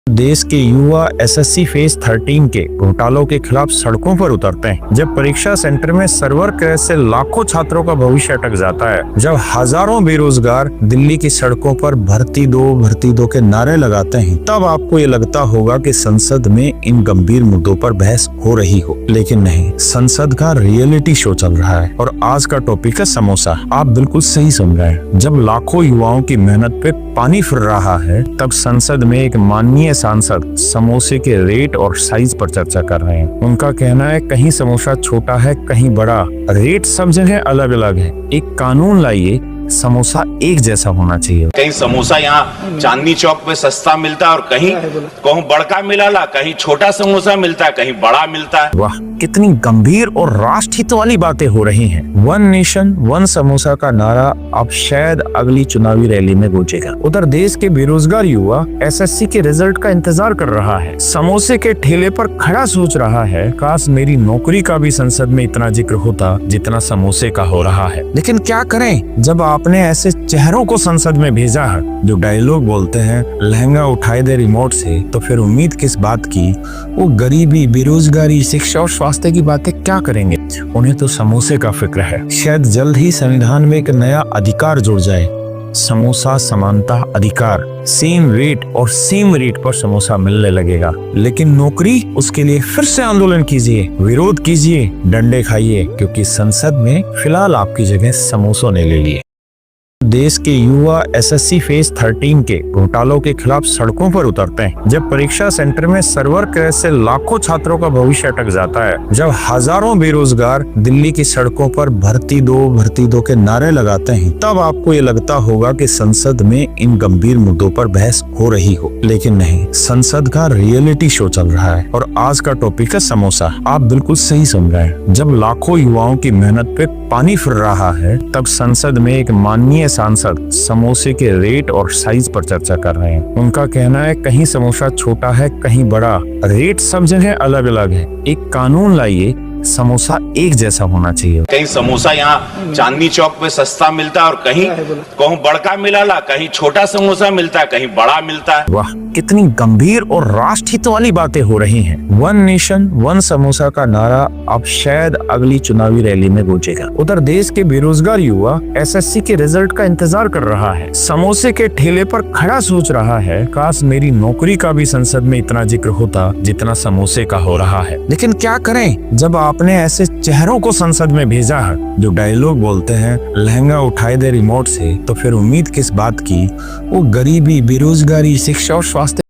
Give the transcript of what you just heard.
देश के युवा एसएससी फेज 13 के घोटालों के खिलाफ सड़कों पर उतरते हैं। जब परीक्षा सेंटर में सर्वर क्रैश से लाखों छात्रों का भविष्य अटक जाता है, जब हजारों बेरोजगार दिल्ली की सड़कों पर भर्ती दो के नारे लगाते हैं, तब आपको ये लगता होगा कि संसद में इन गंभीर मुद्दों पर बहस हो रही हो। लेकिन नहीं, संसद का रियलिटी शो चल रहा है और आज का टॉपिक है समोसा। आप बिल्कुल सही सुन रहे हैं। जब लाखों युवाओं की मेहनत पे पानी फिर रहा है, तब संसद में एक माननीय सांसद समोसे के रेट और साइज पर चर्चा कर रहे हैं। उनका कहना है कहीं समोसा छोटा है, कहीं बड़ा, रेट सब जगह अलग अलग है। एक कानून लाइए, समोसा एक जैसा होना चाहिए। कहीं समोसा यहाँ चांदनी चौक पे सस्ता मिलता है और कहीं बड़का मिला, कहीं छोटा समोसा मिलता है, कहीं बड़ा मिलता है। वाह, कितनी गंभीर और राष्ट्रहित वाली बातें हो रही हैं। वन नेशन वन समोसा का नारा अब शायद अगली चुनावी रैली में गूंजेगा। उधर देश के बेरोजगार युवा एसएससी के रिजल्ट का इंतजार कर रहा है। समोसे के ठेले पर खड़ा सोच रहा है, काश मेरी नौकरी का भी संसद में इतना जिक्र होता जितना समोसे का हो रहा है। लेकिन क्या करें जब आपने ऐसे चेहरों को संसद में भेजा है जो डायलॉग बोलते हैं लहंगा उठाए दे रिमोट से, तो फिर उम्मीद किस बात की? वो गरीबी, बेरोजगारी, शिक्षा और स्वास्थ्य की बातें क्या करेंगे? उन्हें तो समोसे का फिक्र है। शायद जल्द ही संविधान में एक नया अधिकार जुड़ जाए, समोसा समानता अधिकार। सेम वेट और सेम रेट पर समोसा मिलने लगेगा। लेकिन नौकरी, उसके लिए फिर से आंदोलन कीजिए, विरोध कीजिए, डंडे खाइए, क्योंकि संसद में फिलहाल आपकी जगह समोसों ने ले ली है। देश के युवा एसएससी फेज 13 के घोटालों के खिलाफ सड़कों पर उतरते हैं। जब परीक्षा सेंटर में सर्वर क्रैश से लाखों छात्रों का भविष्य अटक जाता है, जब हजारों बेरोजगार दिल्ली की सड़कों पर भर्ती दो के नारे लगाते हैं, तब आपको ये लगता होगा कि संसद में इन गंभीर मुद्दों पर बहस हो रही हो। लेकिन नहीं, संसद का रियलिटी शो चल रहा है और आज का टॉपिक है समोसा। आप बिल्कुल सही सुन रहे हैं। जब लाखों युवाओं की मेहनत पे पानी फिर रहा है, तब संसद में एक माननीय सांसद समोसे के रेट और साइज पर चर्चा कर रहे हैं। उनका कहना है कहीं समोसा छोटा है, कहीं बड़ा, रेट सब जगह अलग अलग है। एक कानून लाइए, समोसा एक जैसा होना चाहिए। कहीं समोसा यहाँ चांदनी चौक पे सस्ता मिलता है और कहीं बड़का मिला, कहीं छोटा समोसा मिलता है, कहीं बड़ा मिलता है। वाह, कितनी गंभीर और राष्ट्रहित वाली बातें हो रही हैं। वन नेशन वन समोसा का नारा अब शायद अगली चुनावी रैली में गूंजेगा। उधर देश के बेरोजगार युवा एसएससी के रिजल्ट का इंतजार कर रहा है। समोसे के ठेले पर खड़ा सोच रहा है, काश मेरी नौकरी का भी संसद में इतना जिक्र होता जितना समोसे का हो रहा है। लेकिन क्या करें जब आपने ऐसे चेहरों को संसद में भेजा है जो डायलॉग बोलते हैं लहंगा उठाए दे रिमोट से, तो फिर उम्मीद किस बात की? वो गरीबी, बेरोजगारी, शिक्षा और स्वास्थ्य